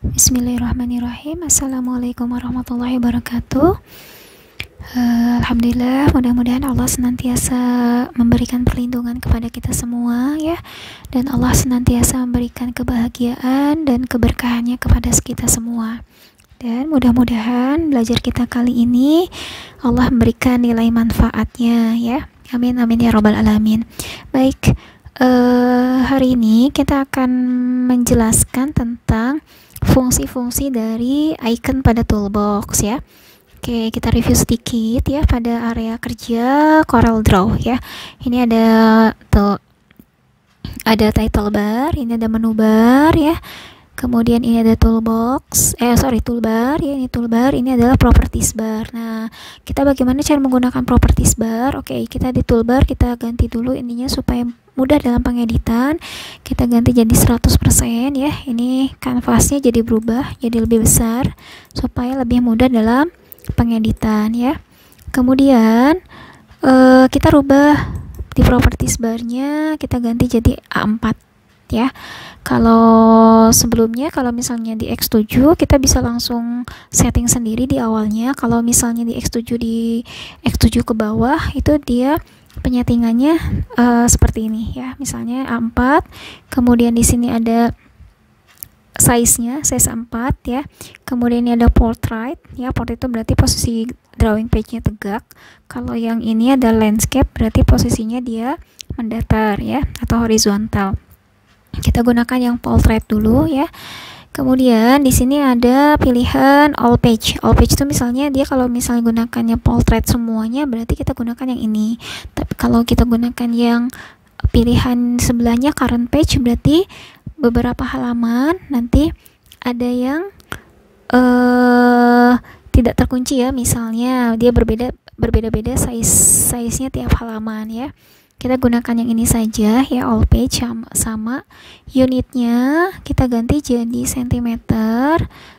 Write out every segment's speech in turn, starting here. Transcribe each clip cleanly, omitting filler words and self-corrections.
Bismillahirrahmanirrahim. Assalamualaikum warahmatullahi wabarakatuh. Alhamdulillah, mudah-mudahan Allah senantiasa memberikan perlindungan kepada kita semua ya, dan Allah senantiasa memberikan kebahagiaan dan keberkahannya kepada kita semua. Dan mudah-mudahan belajar kita kali ini Allah memberikan nilai manfaatnya ya. Amin amin ya robbal alamin. Baik, hari ini kita akan menjelaskan tentang fungsi-fungsi dari icon pada toolbox ya. Oke, kita review sedikit ya pada area kerja CorelDRAW ya. Ini ada title bar, ini ada menu bar ya. Kemudian ini ada toolbar ya, ini toolbar, ini adalah properties bar. Nah, kita bagaimana cara menggunakan properties bar? Oke, kita di toolbar kita ganti dulu ininya supaya mudah dalam pengeditan. Kita ganti jadi 100% ya. Ini kanvasnya jadi berubah, jadi lebih besar supaya lebih mudah dalam pengeditan ya. Kemudian kita rubah di properties barnya, kita ganti jadi A4 ya. Kalau sebelumnya, kalau misalnya di X7 kita bisa langsung setting sendiri di awalnya. Kalau misalnya di X7 ke bawah itu dia penyetingannya seperti ini ya. Misalnya A4, kemudian di sini ada size-nya, size 4 ya. Kemudian ini ada portrait ya. Portrait itu berarti posisi drawing page-nya tegak. Kalau yang ini ada landscape, berarti posisinya dia mendatar ya, atau horizontal. Kita gunakan yang portrait dulu ya. Kemudian di sini ada pilihan all page. All page itu misalnya dia kalau misalnya gunakannya portrait semuanya, berarti kita gunakan yang ini. Tapi kalau kita gunakan yang pilihan sebelahnya current page, berarti beberapa halaman nanti ada yang tidak terkunci ya. Misalnya dia berbeda-beda size-nya tiap halaman ya. Kita gunakan yang ini saja ya, all page sama unitnya kita ganti jadi cm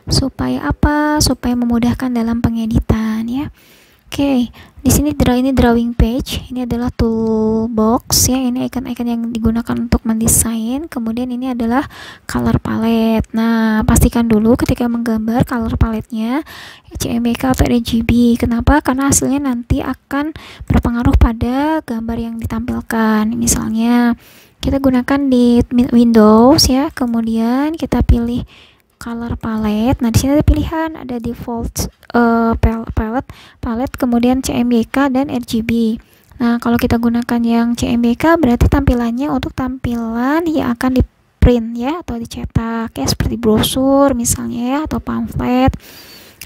supaya apa? Supaya memudahkan dalam pengeditan ya. Oke, di sini ini drawing page, ini adalah toolbox ya, ini icon-icon yang digunakan untuk mendesain. Kemudian ini adalah color palette. Nah, pastikan dulu ketika menggambar color palette-nya CMYK atau RGB. Kenapa? Karena hasilnya nanti akan berpengaruh pada gambar yang ditampilkan. Misalnya kita gunakan di Windows ya, kemudian kita pilih color palette. Nah, di sini ada pilihan, ada default palette, kemudian CMYK dan RGB. Nah, kalau kita gunakan yang CMYK berarti tampilannya untuk tampilan yang akan di print ya, atau dicetak ya, seperti brosur misalnya ya, atau pamflet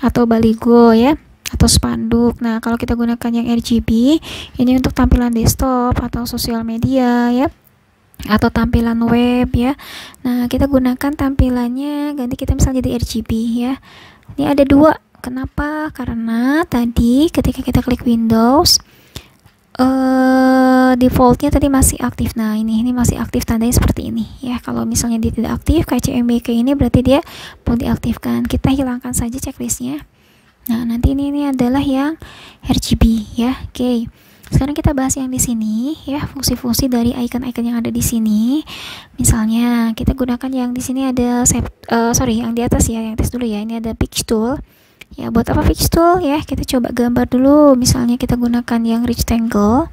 atau baligo ya, atau spanduk. Nah, kalau kita gunakan yang RGB ini untuk tampilan desktop atau sosial media ya, atau tampilan web ya. Nah, kita gunakan tampilannya ganti, kita misalnya jadi RGB ya. Ini ada dua. Kenapa? Karena tadi ketika kita klik Windows defaultnya tadi masih aktif. Nah, ini masih aktif, tandanya seperti ini ya. Kalau misalnya dia tidak aktif kayak CMYK ini, berarti dia belum diaktifkan. Kita hilangkan saja checklistnya. Nah, nanti ini adalah yang RGB ya. Oke. Sekarang kita bahas yang di sini ya, fungsi-fungsi dari icon-icon yang ada di sini. Misalnya kita gunakan yang di sini ada yang di atas ya, yang atas dulu ya. Ini ada pitch tool. Ya, buat apa pitch tool ya? Kita coba gambar dulu. Misalnya kita gunakan yang rectangle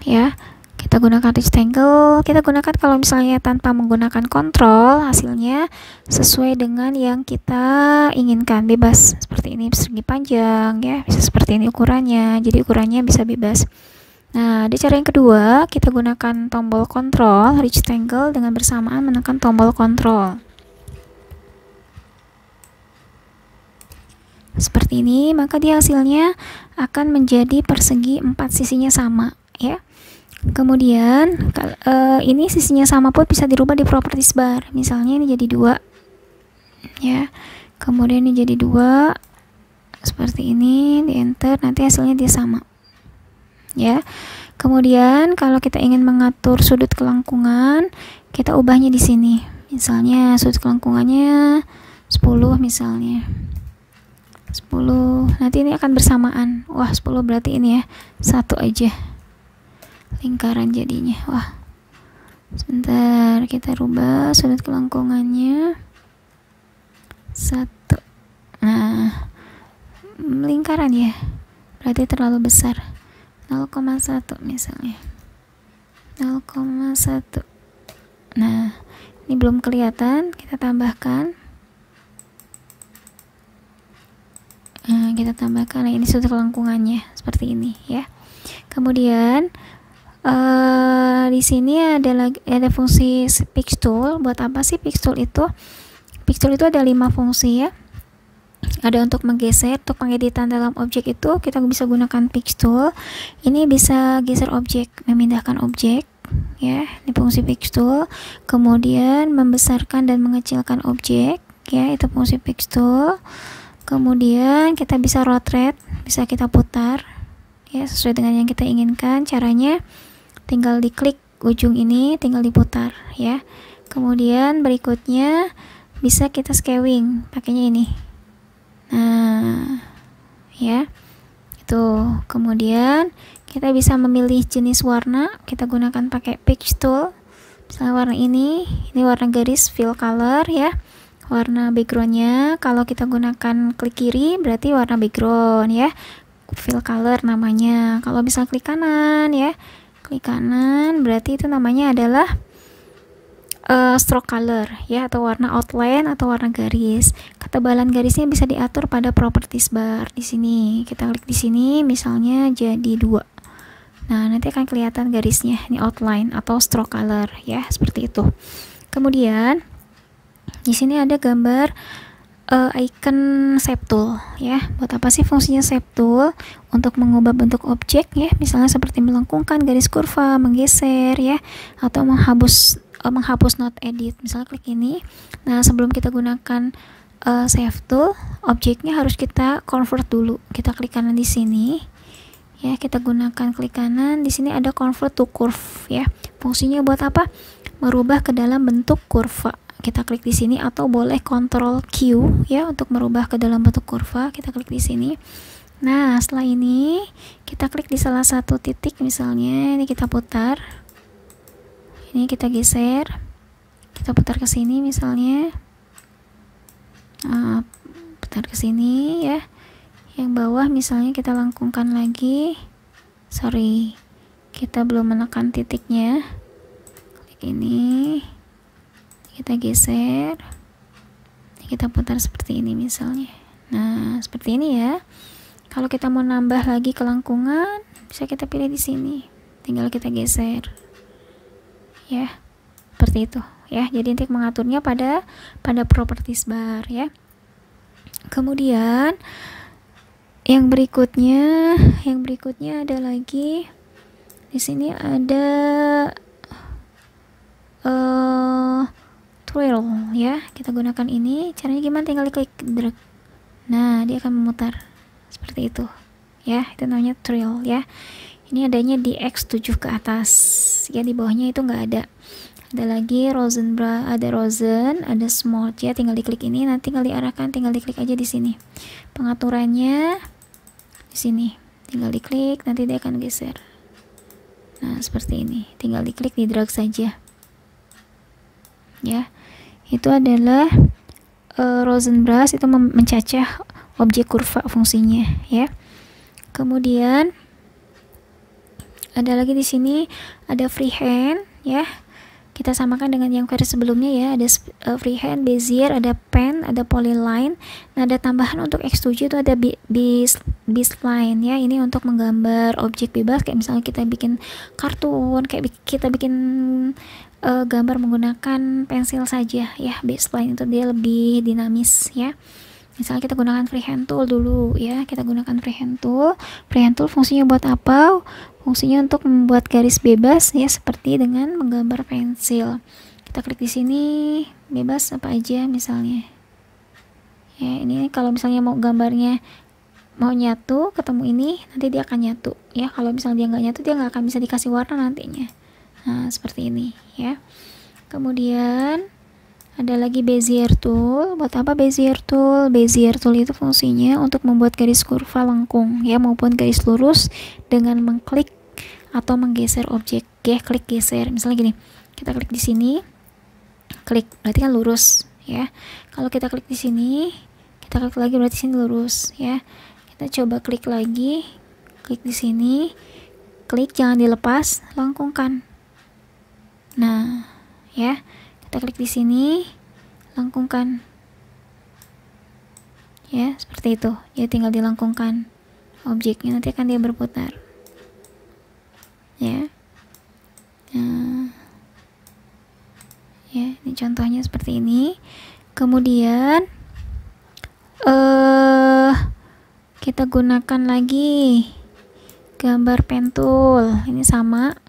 ya. Kita gunakan rectangle. Kita gunakan kalau misalnya tanpa menggunakan kontrol, hasilnya sesuai dengan yang kita inginkan, bebas. Seperti ini persegi panjang ya, bisa seperti ini ukurannya. Jadi ukurannya bisa bebas. Nah, di cara yang kedua, kita gunakan tombol kontrol rectangle dengan bersamaan menekan tombol kontrol. Seperti ini, maka dia hasilnya akan menjadi persegi 4 sisinya sama ya. Kemudian ini sisinya sama pun bisa dirubah di properties bar. Misalnya ini jadi 2 ya, kemudian ini jadi 2 seperti ini, di enter, nanti hasilnya dia sama ya. Kemudian kalau kita ingin mengatur sudut kelengkungan, kita ubahnya di sini. Misalnya sudut kelengkungannya 10 misalnya 10, nanti ini akan bersamaan. Wah, 10 berarti ini ya, 1 aja lingkaran jadinya. Wah, sebentar, kita rubah sudut kelengkungannya 1. Nah, lingkaran ya, berarti terlalu besar. 0,1 misalnya. 0,1. Nah, ini belum kelihatan, kita tambahkan. Nah, ini sudut lengkungannya seperti ini ya. Kemudian di sini ada fungsi Pix Tool. Buat apa sih Pix Tool itu? Pix Tool itu ada 5 fungsi ya. Ada untuk menggeser, untuk pengeditan dalam objek itu kita bisa gunakan Pix Tool. Ini bisa geser objek, memindahkan objek ya, ini fungsi Pix Tool. Kemudian membesarkan dan mengecilkan objek ya, itu fungsi Pix Tool. Kemudian kita bisa rotate, bisa kita putar ya sesuai dengan yang kita inginkan. Caranya tinggal diklik ujung ini, tinggal diputar ya. Kemudian berikutnya bisa kita skewing, pakainya ini. Nah, ya. Itu. Kemudian kita bisa memilih jenis warna, kita gunakan pakai Pix Tool. Misalnya warna ini warna garis fill color ya. Warna backgroundnya kalau kita gunakan klik kiri berarti warna background ya, fill color namanya. Kalau bisa klik kanan ya, klik kanan berarti itu namanya adalah stroke color ya, atau warna outline atau warna garis. Ketebalan garisnya bisa diatur pada properties bar. Di sini kita klik di sini misalnya jadi 2. Nah, nanti akan kelihatan garisnya, ini outline atau stroke color ya, seperti itu. Kemudian di sini ada gambar icon shape tool ya. Buat apa sih fungsinya shape tool? Untuk mengubah bentuk objek ya, misalnya seperti melengkungkan garis kurva, menggeser ya, atau menghapus not edit. Misalnya klik ini. Nah, sebelum kita gunakan shape tool, objeknya harus kita convert dulu. Kita klik kanan di sini ya, kita gunakan klik kanan. Di sini ada convert to curve ya. Fungsinya buat apa? Merubah ke dalam bentuk kurva. Kita klik di sini, atau boleh Ctrl Q ya untuk merubah ke dalam bentuk kurva. Kita klik di sini. Nah, setelah ini kita klik di salah satu titik, misalnya ini kita putar. Ini kita geser. Kita putar ke sini misalnya. Putar ke sini ya. Yang bawah misalnya kita lengkungkan lagi. Sorry, kita belum menekan titiknya. Klik ini. Kita geser, kita putar seperti ini misalnya. Nah, seperti ini ya. Kalau kita mau nambah lagi kelengkungan, bisa kita pilih di sini, tinggal kita geser ya, seperti itu ya. Jadi untuk mengaturnya pada properties bar ya. Kemudian yang berikutnya ada lagi di sini ada twirl ya. Kita gunakan ini. Caranya gimana? Tinggal diklik drag. Nah, dia akan memutar seperti itu ya. Itu namanya twirl ya. Ini adanya di X7 ke atas ya, di bawahnya itu nggak ada. Ada lagi Rosen bra, ada Rosen, ada Smooth ya. Tinggal diklik ini, nanti tinggal diarahkan, tinggal diklik aja di sini. Pengaturannya di sini. Tinggal diklik, nanti dia akan geser. Nah, seperti ini. Tinggal diklik, di drag saja ya. Itu adalah Rosen brush, itu mencacah objek kurva fungsinya ya. Kemudian ada lagi di sini ada freehand ya. Kita samakan dengan yang versi sebelumnya ya. Ada freehand, bezier, ada pen, ada polyline. Nah, ada tambahan untuk X7 itu ada baseline ya. Ini untuk menggambar objek bebas, kayak misalnya kita bikin kartun, kayak kita bikin gambar menggunakan pensil saja ya. Baseline itu dia lebih dinamis ya. Misalnya kita gunakan freehand tool dulu ya. Kita gunakan freehand tool. Freehand tool fungsinya buat apa? Fungsinya untuk membuat garis bebas ya, seperti dengan menggambar pensil. Kita klik di sini, bebas apa aja misalnya. Ya, ini kalau misalnya mau gambarnya mau nyatu, ketemu ini, nanti dia akan nyatu ya. Kalau misalnya dia nggak nyatu, dia nggak akan bisa dikasih warna nantinya. Nah, seperti ini ya. Kemudian ada lagi bezier tool. Buat apa bezier tool? Bezier tool itu fungsinya untuk membuat garis kurva lengkung ya, maupun garis lurus dengan mengklik atau menggeser objek ya. Klik geser, misalnya gini, kita klik di sini, klik berarti kan lurus ya. Kalau kita klik di sini, kita klik lagi berarti sini lurus ya. Kita coba klik lagi, klik di sini, klik jangan dilepas, lengkungkan. Nah, ya. Kita klik di sini, lengkungkan. Ya, seperti itu. Ya, tinggal dilengkungkan objeknya, nanti akan dia berputar. Ya. Nah, ya, ini contohnya seperti ini. Kemudian kita gunakan lagi gambar pen tool. Ini sama,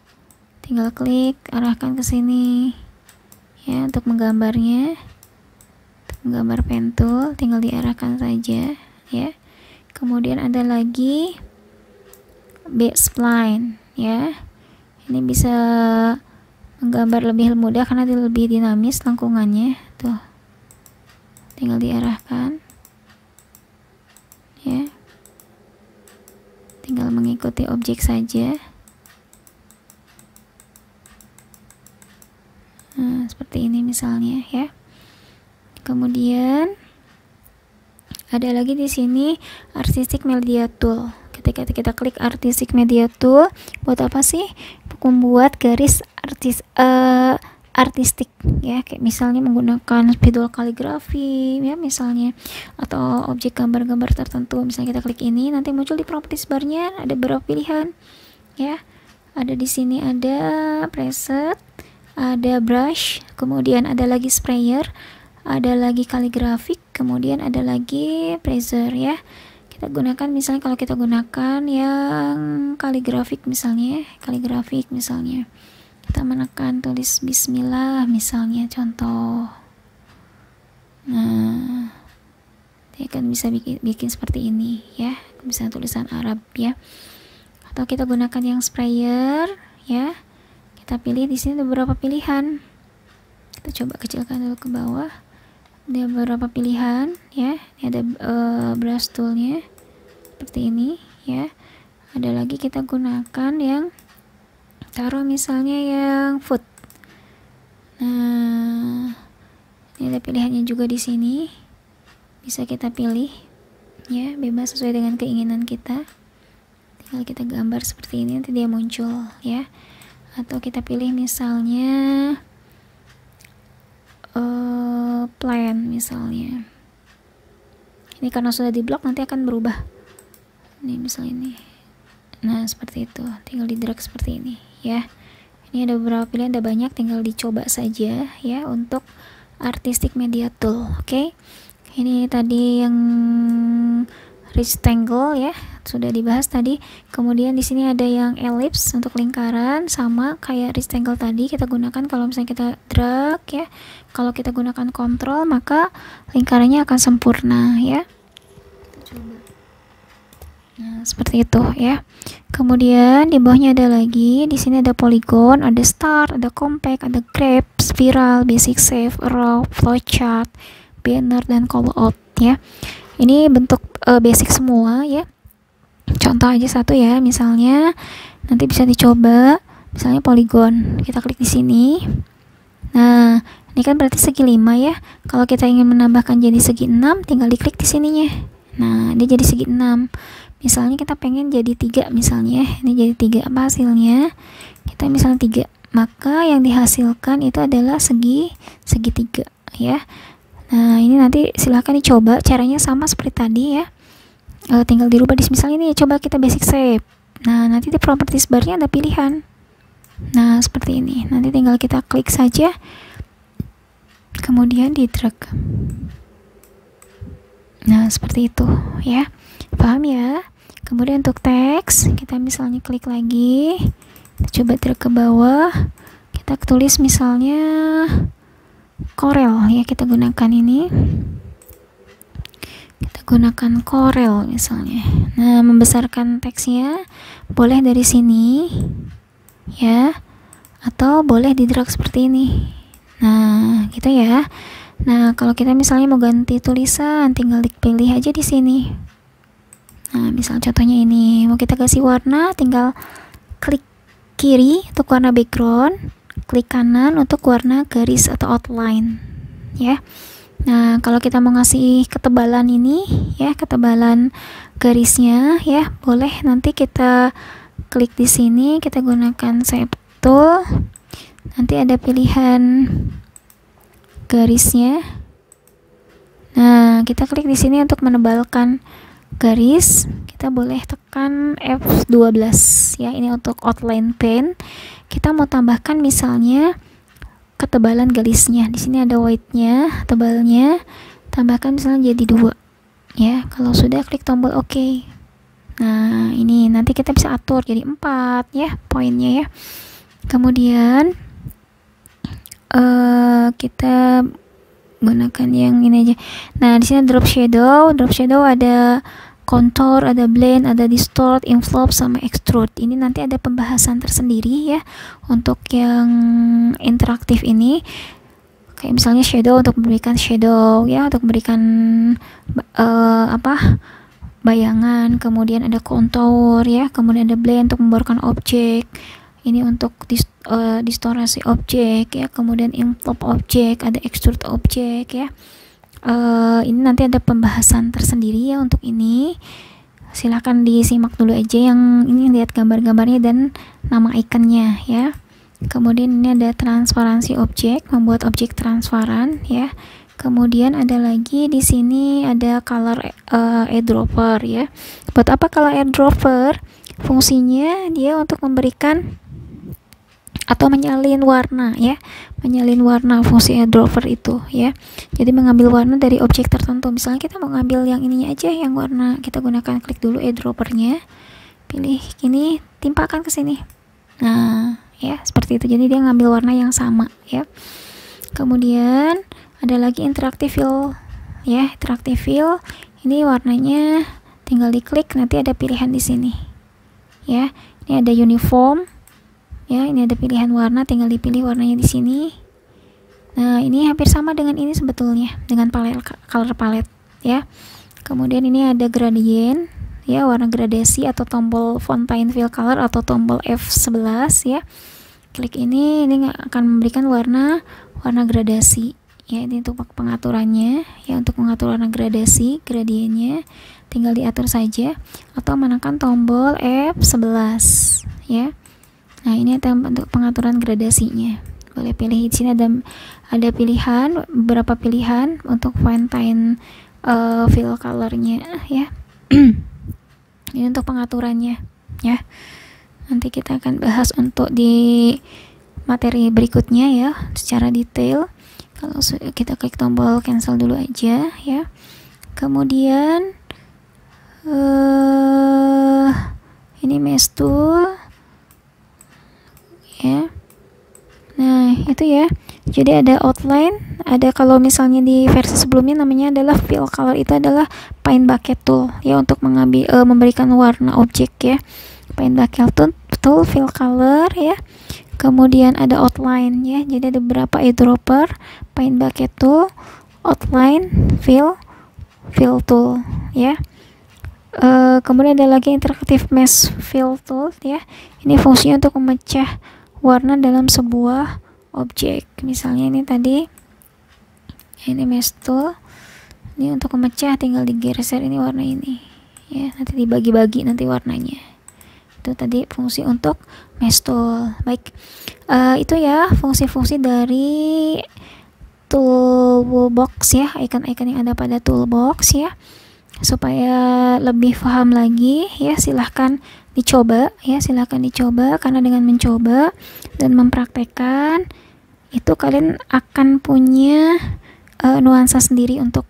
tinggal klik, arahkan ke sini ya untuk menggambarnya. Untuk menggambar pen tool tinggal diarahkan saja ya. Kemudian ada lagi B-spline ya. Ini bisa menggambar lebih mudah karena dia lebih dinamis lengkungannya. Tuh, tinggal diarahkan ya, tinggal mengikuti objek saja. Nah, seperti ini misalnya ya. Kemudian ada lagi di sini artistic media tool. Ketika kita klik artistic media tool, buat apa sih? Membuat garis artistik ya, kayak misalnya menggunakan spidol kaligrafi ya misalnya, atau objek gambar-gambar tertentu. Misalnya kita klik ini, nanti muncul di properties barnya ada beberapa pilihan ya. Ada di sini ada preset, ada brush, kemudian ada lagi sprayer, ada lagi kaligrafik, kemudian ada lagi pressure ya. Kita gunakan misalnya, kalau kita gunakan yang kaligrafik misalnya, kita menekan tulis bismillah misalnya, contoh. Nah, dia kan bisa bikin seperti ini ya, bisa tulisan Arab ya. Atau kita gunakan yang sprayer ya. Kita pilih di sini ada beberapa pilihan. Kita coba kecilkan dulu ke bawah. Ada beberapa pilihan ya. Ini ada brush toolnya seperti ini ya. Ada lagi kita gunakan yang taruh misalnya yang food. Nah, ini ada pilihannya juga di sini. Bisa kita pilih ya, bebas sesuai dengan keinginan kita. Tinggal kita gambar seperti ini, nanti dia muncul ya. Atau kita pilih misalnya plan misalnya. Ini karena sudah di blok nanti akan berubah. Ini misalnya ini. Nah, seperti itu. Tinggal di drag seperti ini ya. Ini ada beberapa pilihan, ada banyak, tinggal dicoba saja ya untuk artistic media tool. Oke. Ini tadi yang rectangle ya, sudah dibahas tadi. Kemudian di sini ada yang ellipse untuk lingkaran, sama kayak rectangle tadi kita gunakan kalau misalnya kita drag ya. Kalau kita gunakan kontrol maka lingkarannya akan sempurna ya. Nah, seperti itu ya. Kemudian di bawahnya ada lagi, di sini ada polygon, ada star, ada compact, ada graph, spiral, basic shape, raw, flowchart, banner, dan call out ya. Ini bentuk basic semua ya. Contoh aja satu ya, misalnya nanti bisa dicoba, misalnya polygon. Kita klik di sini. Nah, ini kan berarti segi 5 ya. Kalau kita ingin menambahkan jadi segi 6, tinggal diklik di sininya. Nah, dia jadi segi 6. Misalnya kita pengen jadi 3 misalnya. Ini jadi 3, apa hasilnya? Kita misalnya 3. Maka yang dihasilkan itu adalah segi 3 ya. Nah, ini nanti silahkan dicoba, caranya sama seperti tadi ya. Tinggal dirubah di misalnya ini, coba kita basic shape. Nah, nanti di properties barnya ada pilihan. Nah, seperti ini. Nanti tinggal kita klik saja, kemudian di drag. Nah, seperti itu ya. Paham ya? Kemudian untuk teks, kita misalnya klik lagi, kita coba drag ke bawah, kita tulis misalnya Corel ya, kita gunakan ini, kita gunakan Corel misalnya. Nah, membesarkan teksnya boleh dari sini ya, atau boleh di drag seperti ini. Nah, gitu ya. Nah, kalau kita misalnya mau ganti tulisan, tinggal dipilih aja di sini. Nah, misal contohnya ini, mau kita kasih warna, tinggal klik kiri untuk warna background, klik kanan untuk warna garis atau outline ya. Nah, kalau kita mau ngasih ketebalan ini ya, ketebalan garisnya ya, boleh nanti kita klik di sini, kita gunakan shape tool. Nanti ada pilihan garisnya. Nah, kita klik di sini untuk menebalkan garis. Kita boleh tekan F12 ya. Ini untuk outline pen. Kita mau tambahkan misalnya ketebalan garisnya. Di sini ada white-nya, tebalnya. Tambahkan misalnya jadi 2. Ya, kalau sudah klik tombol OK. Nah, ini nanti kita bisa atur jadi 4 ya poinnya ya. Kemudian kita gunakan yang ini aja. Nah, di sini drop shadow ada contour, ada blend, ada distort, envelope sama extrude. Ini nanti ada pembahasan tersendiri ya untuk yang interaktif ini. Kayak misalnya shadow untuk memberikan shadow ya, untuk memberikan bayangan, kemudian ada contour ya, kemudian ada blend untuk membuarkan objek. Ini untuk distorsi objek ya, kemudian envelope objek, ada extrude objek ya. Ini nanti ada pembahasan tersendiri ya untuk ini. Silahkan disimak dulu aja yang ini, lihat gambar-gambarnya dan nama ikonnya ya. Kemudian ini ada transparansi objek, membuat objek transparan ya. Kemudian ada lagi di sini ada color eyedropper ya. Buat apa color eyedropper? Fungsinya dia untuk memberikan atau menyalin warna ya, menyalin warna, fungsi eyedropper itu ya. Jadi mengambil warna dari objek tertentu. Misalnya kita mau ngambil yang ininya aja, yang warna, kita gunakan klik dulu eyedroppernya, pilih ini, timpakan ke sini. Nah ya seperti itu, jadi dia ngambil warna yang sama ya. Kemudian ada lagi interactive fill ya, interactive fill ini warnanya tinggal diklik, nanti ada pilihan di sini ya. Ini ada uniform ya, ini ada pilihan warna, tinggal dipilih warnanya di sini. Nah, ini hampir sama dengan ini sebetulnya, dengan color palette ya. Kemudian ini ada gradient ya, warna gradasi, atau tombol fontaine fill color atau tombol F11 ya. Klik ini akan memberikan warna gradasi ya. Ini untuk pengaturannya ya, untuk mengatur warna gradasi, gradiennya tinggal diatur saja atau menekan tombol F11 ya. Nah, ini untuk pengaturan gradasinya. Boleh pilih di sini, ada pilihan, beberapa pilihan untuk fontaine fill colornya ya. Ini untuk pengaturannya ya. Nanti kita akan bahas untuk di materi berikutnya ya secara detail. Kalau kita klik tombol cancel dulu aja ya. Kemudian ini mesh tool ya. Nah, itu ya. Jadi ada outline, ada, kalau misalnya di versi sebelumnya namanya adalah fill color, itu adalah paint bucket tool ya, untuk mengambil memberikan warna objek ya. Paint bucket tool, fill color ya. Kemudian ada outline ya. Jadi ada beberapa eyedropper, paint bucket tool, outline, fill tool ya. Kemudian ada lagi interactive mesh fill tool ya. Ini fungsinya untuk memecah warna dalam sebuah objek. Misalnya ini tadi, ini mesh tool, ini untuk memecah, tinggal digeser ini warna ini ya, nanti dibagi-bagi nanti warnanya. Itu tadi fungsi untuk mesh tool. Baik, itu ya fungsi-fungsi dari toolbox ya, icon-icon yang ada pada toolbox ya. Supaya lebih paham lagi ya, silahkan dicoba ya, silahkan dicoba, karena dengan mencoba dan mempraktekkan itu kalian akan punya nuansa sendiri untuk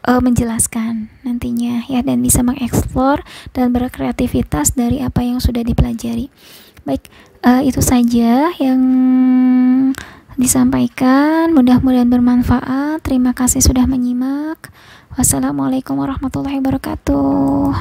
menjelaskan nantinya ya, dan bisa mengeksplor dan berkreativitas dari apa yang sudah dipelajari. Baik, itu saja yang disampaikan, mudah-mudahan bermanfaat. Terima kasih sudah menyimak. Wassalamualaikum warahmatullahi wabarakatuh.